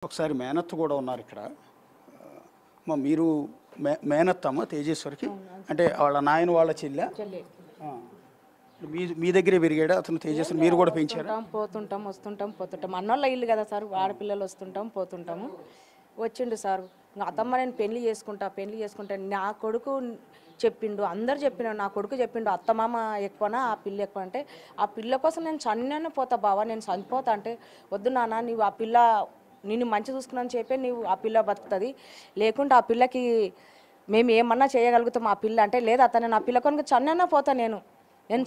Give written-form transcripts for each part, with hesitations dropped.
ఒకసారి మేనత్త కూడా ఉన్నారు ఇక్కడ. మీరు మేనత్తమ్మ తేజేశ్వరికి, అంటే వాళ్ళ నాయన వాళ్ళ చెల్లె. మీ దగ్గరే పెరిగాడా అతను తేజేశ్వరి? మీరు కూడా పెంచారా? పోతుంటాం వస్తుంటాం అన్నోళ్ళ ఇల్లు కదా సార్, ఆడపిల్లలు వస్తుంటాం పోతుంటాము. వచ్చిండు సార్, అతమ్మ నేను పెళ్లి చేసుకుంటా నా కొడుకు చెప్పిండు, అందరు చెప్పినాడు, నా కొడుకు చెప్పిండు అత్తమామ ఎక్కువనా ఆ పిల్ల ఎక్కువ అంటే, ఆ పిల్ల కోసం నేను చన్ననే పోతా బావా, నేను చనిపోతా అంటే, వద్దు నాన్న నీవు ఆ పిల్ల నిన్ను మంచి చూసుకున్నాను చెప్పే నీవు ఆ పిల్ల బతుకుతుంది, లేకుంటే ఆ పిల్లకి మేము ఏమన్నా చేయగలుగుతాం ఆ పిల్ల అంటే, లేదు అతను నా పిల్ల కొనుక చన్ననే పోతా నేను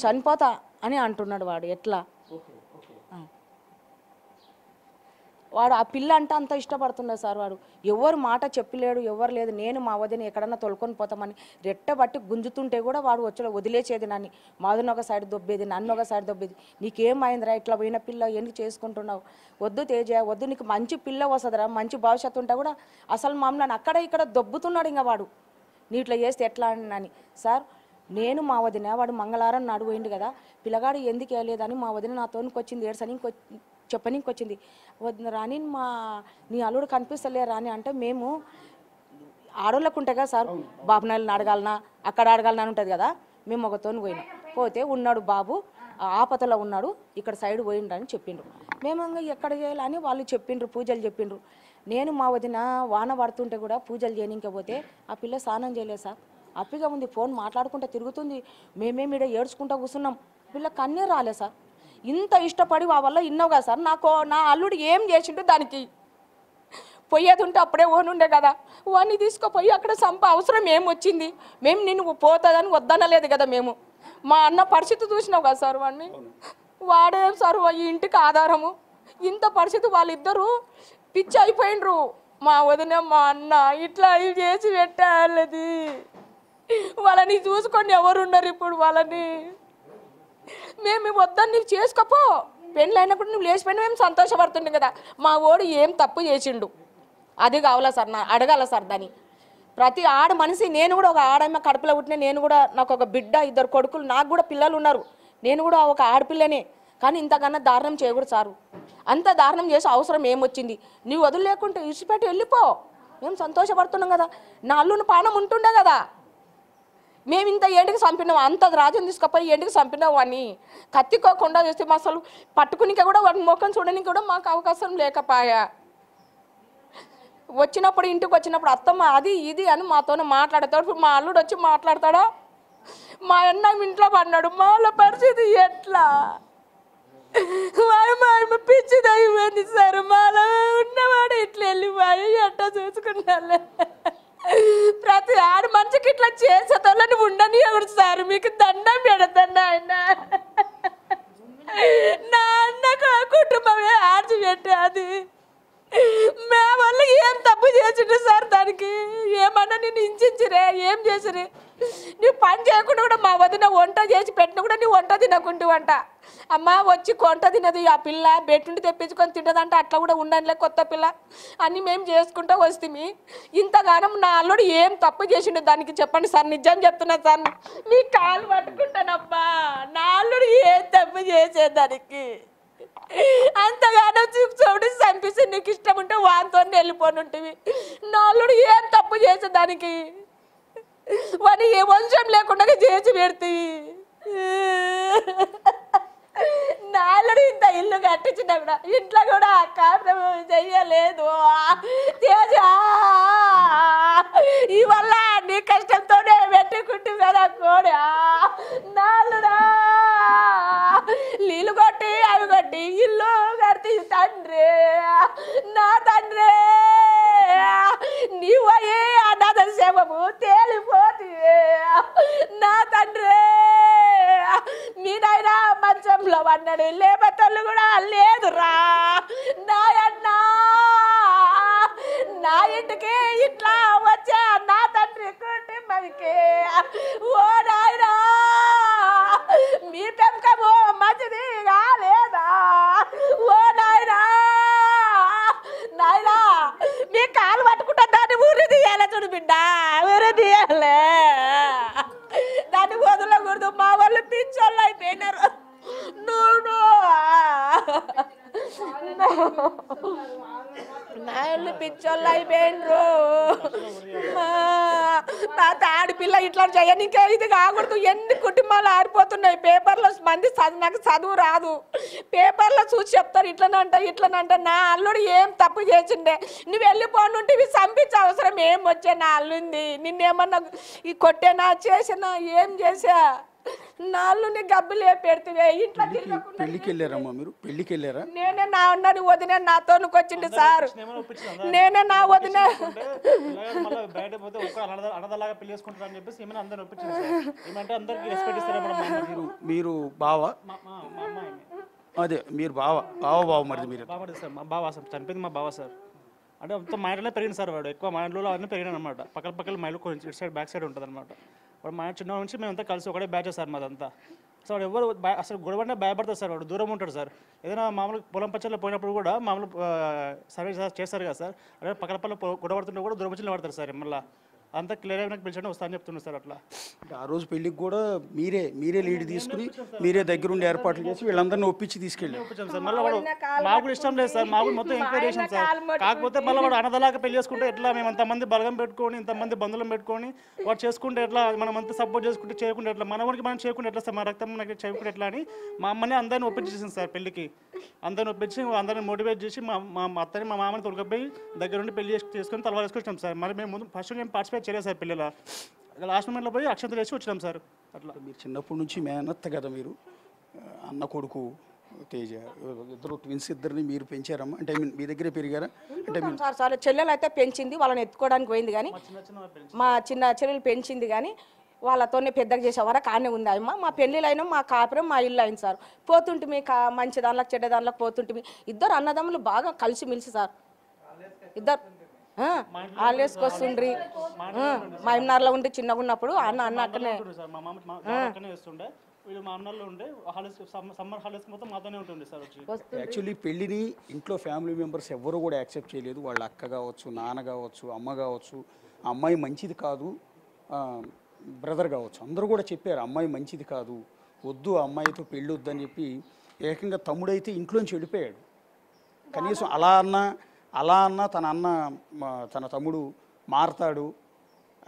చనిపోతా అని అంటున్నాడు వాడు. ఎట్లా వాడు ఆ పిల్ల అంటే అంత ఇష్టపడుతున్నాడు సార్. వాడు ఎవరు మాట చెప్పలేడు, ఎవరు లేదు. నేను మా వదిన ఎక్కడన్నా తొలుకొని పోతామని రెట్టబట్టి గుంజుతుంటే కూడా వాడు వచ్చి వదిలేసేది. నన్ను మాధుని ఒక సైడ్ దొబ్బేది, నన్ను ఒక సైడ్ దొబ్బేది. నీకేమైందిరా ఇట్లా పోయిన పిల్ల ఎందుకు చేసుకుంటున్నావు? వద్దు తేజ వద్దు, నీకు మంచి పిల్ల వస్తుందిరా, మంచి భవిష్యత్తు ఉంటే కూడా అసలు మామూలు అక్కడ ఇక్కడ దొబ్బుతున్నాడు. ఇంకా వాడు నీ ఇట్లా చేస్తే ఎట్లా అని సార్, నేను మా వదిన వాడు మంగళవారం నాడు పోయిండు కదా, పిల్లగాడు ఎందుకు వేయలేదని మా వదిన నాతోనికి వచ్చింది, ఏడ్సని చెప్పనీకి వచ్చింది. రాని నీ అల్లుడు కనిపిస్తలే రాని అంటే, మేము ఆడోళ్ళకు ఉంటాయి కదా సార్, బాబునాయలను అడగాలనా అక్కడ అడగాలనా ఉంటుంది కదా, మేము ఒకతోని పోయినాం. పోతే ఉన్నాడు బాబు ఆపతలో ఉన్నాడు, ఇక్కడ సైడ్ పోయిండు అని చెప్పిండ్రు. మేము ఎక్కడ చేయాలని వాళ్ళు చెప్పిండ్రు, పూజలు చెప్పిండ్రు. నేను మా వదిన వాన పడుతుంటే కూడా పూజలు చేయనికపోతే ఆ పిల్ల స్నానం చేయలేదు సార్, అప్పిగా ఉంది, ఫోన్ మాట్లాడుకుంటూ తిరుగుతుంది. మేమేమి ఇక్కడ ఏడ్చుకుంటూ కూర్చున్నాం, పిల్ల కన్నే రాలే సార్. ఇంత ఇష్టపడి ఆ వల్ల ఇన్నావు కదా సార్, నా అల్లుడు ఏం చేసిండు దానికి? పోయేది ఉంటే అప్పుడే ఓనుండే కదా, వాడిని తీసుకుపోయి అక్కడ అవసరం ఏమొచ్చింది? మేము నిన్ను పోతుందని వద్దనలేదు కదా మేము. మా అన్న పరిస్థితి చూసినావు కదా సార్, వాడిని వాడే సార్ ఈ ఇంటికి ఆధారము. ఇంత పరిస్థితి వాళ్ళిద్దరూ పిచ్చి అయిపోయిండ్రు. మా వదిన మా అన్న ఇట్లా చేసి పెట్టాలది. వాళ్ళని చూసుకొని ఎవరున్నారు ఇప్పుడు? వాళ్ళని మేము వద్దని నీకు చేసుకోపో, పెళ్ళి అయినప్పుడు నువ్వు లేచిపోయినా మేము సంతోషపడుతుండే కదా. మా ఓడు ఏం తప్పు చేసిండు అది కావాలా సార్, అడగాల సార్ దాన్ని. ప్రతి ఆడ మనిషి, నేను కూడా ఒక ఆడమ్మ కడుపులో పుట్టిన, నేను కూడా నాకు ఒక బిడ్డ, 2 కొడుకులు, నాకు కూడా పిల్లలు ఉన్నారు, నేను కూడా ఒక ఆడపిల్లనే. కానీ ఇంతకన్నా దారుణం చేయకూడదు సారు. అంత దారుణం చేసి అవసరం ఏమొచ్చింది? నీవు వదులు లేకుంటే ఇచ్చిపెట్టి వెళ్ళిపో, మేము సంతోషపడుతున్నాం కదా. నా అల్లుని పానం ఉంటుండే కదా. మేము ఇంత ఏంటికి చంపినాం, అంత రాజ్యం తీసుకుపోయి ఏంటికి చంపినావు అని కత్తికోకుండా చేస్తే అసలు పట్టుకునిక కూడా వాటి ముఖం చూడడానికి కూడా మాకు అవకాశం లేకపోయా. వచ్చినప్పుడు ఇంటికి వచ్చినప్పుడు అత్తమ్మ అది ఇది అని మాతోనే మాట్లాడతాడు. మా అల్లుడు వచ్చి మాట్లాడతాడా? మా అన్న ఇంట్లో పడినాడు, మాల పరిస్థితి ఎట్లా? పిచ్చిది అయిపోయింది సార్, మాల ఉన్నవాడు ఇట్లా వెళ్ళిపోయి ఎట్ట చూసుకున్నా. ప్రతి ఆడ మనిషికి ఇట్లా చేసేతోళ్ళని ఉండని ఎవరు సార్, మీకు దండం పెడతాను ఆయన. నా అన్న కుటుంబమే ఆర్చి పెట్టేది. మేమల్ని ఏం తప్పు చేసిండు సార్? దానికి ఏమన్నా నేను హింసించిరే, ఏం చేసిరే? నువ్వు పని చేయకుండా కూడా మా వదిన వంట చేసి పెట్టినా కూడా నీ వంట తినకుంటూ అంట. అమ్మ వచ్చి కొంట తినదు ఆ పిల్ల, బెట్టుండి తెప్పించుకొని తింటదంట, అట్లా కూడా ఉండనిలే కొత్త పిల్ల అని మేము చేసుకుంటూ వస్తుంది. ఇంతగానం నా అల్లుడు ఏం తప్పు చేసిండు దానికి చెప్పండి సార్, నిజం చెప్తున్నా సార్, మీ కాలు పట్టుకుంటానమ్మా. నా అల్లుడు ఏం తప్పు చేసేదానికి? అంతగానో చూడి చంపిస్తే నీకు ఇష్టం ఉంటే వాంతో వెళ్ళిపోని ఉంటుంది. నా అల్లుడు ఏం తప్పు చేసేదానికి? వాడిని ఏ వంశం లేకుండా చేసి పెడుతుంది. నా అల్లుడు ఇంత ఇల్లు కట్టించినా కూడా ఇంట్లో కూడా కాపురం చెయ్యలేదు. ఇవల్ల నీ కష్టంతోనే పెట్టుకుంటుంది కదా కోడా. నా అల్లుడా నీళ్ళు కొట్టి అవి కొట్టి ఇల్లు కడితే తండ్రి, నా తండ్రి నీవు అయ్యే అనాథ సేవము తేలిపోతే. నా తండ్రి మీ నాయన మంచంలో అన్నాడు, లేబతలు కూడా లేదురా నాయన్నా. నా ఇంటికి ఇట్లా వచ్చా నా తండ్రి కుటుంబానికి. ఓ నాయనా మీ పెంకము మంచిది కాలేదా? ఓ నాయనా నాయనా మీ కాలు పట్టుకుంటా దాన్ని ఊరి తీయాలి చూడు బిడ్డ, ఊరి తీయాలే, దాన్ని వదలకూడదు. మా వాళ్ళు పిచ్చోళ్ళు అయిపోయినారు. నువ్వు వాళ్ళు పిచ్చోళ్ళు అయిపోయిండ్రు. నా ఆడపిల్ల ఇట్లా చేయనికే ఇది కాకూడదు. ఎన్ని కుటుంబాలు ఆరిపోతున్నాయి. పేపర్లో మంది నాకు చదువు రాదు, పేపర్లో చూసి చెప్తారు ఇట్లనంట. నా అల్లుడు ఏం తప్పు చేసిండే, నువ్వు వెళ్ళిపోనుంటే ఇవి చంపించే అవసరం ఏం వచ్చే? నా అల్లుంది నిన్నేమన్నా ఈ కొట్టేనా చేసినా ఏం చేసా? నాళ్ళుని గబ్బులే పెడితే ఇంట్లో పెళ్లికి వెళ్ళారమ్మా మీరు? పెళ్లికి వెళ్ళారా? నేనే నా ఉన్నది వదిన నాతోనికి వచ్చింది సార్. నేనే నా వదిన మీరు బావా? అదే మీరు బావ మరి మీరు మా బావ సార్ చనిపోయింది. మా బావ సార్ అంటే మొత్తం మా ఇంట్లోనే పెరిగింది సార్. వాడు ఎక్కువ మా ఇంట్లో అవన్నీ పెరిగినాడు అనమాట. పక్కన మా ఇల్లు కొంచెం ఇటు సైడ్ బ్యాక్ సైడ్ ఉంటుంది అనమాట. వాడు మా చిన్న నుంచి మేమంతా కలిసి ఒకటే బ్యాచ్ సార్ మాదంతా. సో వాడు ఎవరు అసలు గొడవంటే భయపడతారు సార్. వాడు దూరం ఉంటాడు సార్. ఏదైనా మామూలు పొలం పచ్చల్లో పోయినప్పుడు కూడా మామూలు సర్వీస్ చేస్తారు కదా సార్. అదే పక్కన గొడవ పడుతుంటే కూడా దూరం పచ్చలు పడతారు సార్. మళ్ళీ అంతా క్లియర్ అయినా పిలిచండి వస్తా అని చెప్తున్నారు సార్. అట్లా ఆ రోజు పెళ్లికి కూడా మీరే లీడ్ తీసుకుని మీరే దగ్గరుండి ఏర్పాట్లు చేసి వీళ్ళందరినీ ఒప్పించి తీసుకెళ్ళారు సార్. మళ్ళీ వాడు మాకు ఇష్టం లేదు సార్. మాకు మొత్తం ఎంక్వైరీ చేసాం సార్. కాకపోతే మళ్ళీ వాడు అన్నదలాగా పెళ్లి చేసుకుంటే ఎట్లా? మేము అంతమంది బలగం పెట్టుకొని ఇంతమంది బంధువులను పెట్టుకొని వాడు చేసుకుంటే ఎట్లా? మనం అంతా సపోర్ట్ చేసుకుంటే చేయకుండా ఎట్లా? మన వాడికి మనం చేయకుండా ఎట్లా సార్? మా రక్తం నాకు చేయకుండా ఎట్లా అని మా అమ్మని అందరిని ఒప్పించేసింది సార్. పెళ్లికి అందరిని ఒప్పించి అందరిని మోటివేట్ చేసి మా అత్తని మా మామని తొలకపోయి దగ్గరుండి పెళ్లి చేసుకొని తలవారు వేసుకొచ్చాం సార్. మరి మేము ముందు ఫస్ట్ మేము పార్టిసిపేట్ చేయలేదు సార్ పెళ్ళిలో. లాస్ట్ మూమెంట్లో పోయి అక్షంతలు వేసి వచ్చినాం సార్. అట్లా మీరు చిన్నప్పటి నుంచి మేనత్త కదా మీరు? అన్న కొడుకు తేజ ఇద్దరు ట్విన్స్ ఇద్దరిని మీరు పెంచారమ్మా? అంటే మీ దగ్గరే పెరిగారా? అంటే సార్ సార్ చెల్లెలు అయితే పెంచింది, వాళ్ళని ఎత్తుకోవడానికి పోయింది. కానీ మా చిన్న చెల్లెలు పెంచింది కానీ వాళ్ళతోనే పెద్దగా చేసేవారా కానే ఉంది అమ్మ. మా పెళ్ళిళ్ళైనా మా కాపురం మా ఇల్లు అయింది సార్. పోతుంటిమి మంచి దానిలోకి చెడ్డ దానిలోకి పోతుంటిమి. ఇద్దరు అన్నదమ్ములు బాగా కలిసి మెలిసి సార్. ఇద్దరు హాలిడేస్కి వస్తుండ్రి. మా ఇమ్నార్లో ఉండి చిన్నగా ఉన్నప్పుడు అన్న అక్కనే యాక్చువల్లీ పెళ్ళిని ఇంట్లో ఫ్యామిలీ మెంబర్స్ ఎవరు కూడా యాక్సెప్ట్ చేయలేదు. వాళ్ళ అక్క కావచ్చు, నాన్న కావచ్చు, అమ్మ కావచ్చు, ఆ అమ్మాయి మంచిది కాదు, బ్రదర్ కావచ్చు, అందరూ కూడా చెప్పారు అమ్మాయి మంచిది కాదు, వద్దు అమ్మాయితో పెళ్ళి వద్దని చెప్పి. ఏకంగా తమ్ముడైతే ఇంట్లోంచి వెళ్ళిపోయాడు. కనీసం అలా అన్న తన తమ్ముడు మారతాడు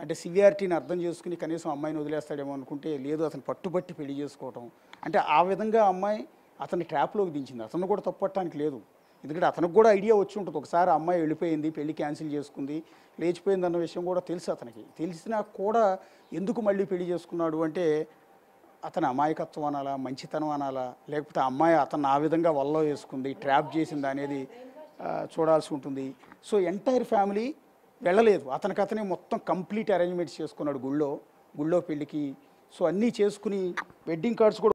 అంటే సివియారిటీని అర్థం చేసుకుని కనీసం అమ్మాయిని వదిలేస్తాడేమో అనుకుంటే లేదు, అతను పట్టుబట్టి పెళ్లి చేసుకోవటం. అంటే ఆ విధంగా అమ్మాయి అతన్ని ట్రాప్లోకి దించింది. అతను కూడా తప్పట్టడానికి లేదు, ఎందుకంటే అతనికి కూడా ఐడియా వచ్చి ఉంటుంది. ఒకసారి అమ్మాయి వెళ్ళిపోయింది, పెళ్లి క్యాన్సిల్ చేసుకుంది, లేచిపోయింది అన్న విషయం కూడా తెలుసు అతనికి. తెలిసినా కూడా ఎందుకు మళ్ళీ పెళ్లి చేసుకున్నాడు అంటే అతని అమాయకత్వం అనాలా, మంచితనం అనాలా, లేకపోతే అమ్మాయి అతను ఆ విధంగా వల్ల వేసుకుంది, ట్రాప్ చేసింది అనేది చూడాల్సి ఉంటుంది. సో ఎంటైర్ ఫ్యామిలీ వెళ్ళలేదు. అతనే మొత్తం కంప్లీట్ అరేంజ్మెంట్స్ చేసుకున్నాడు గుళ్ళో పెళ్ళికి. సో అన్నీ చేసుకుని వెడ్డింగ్ కార్డ్స్ కూడా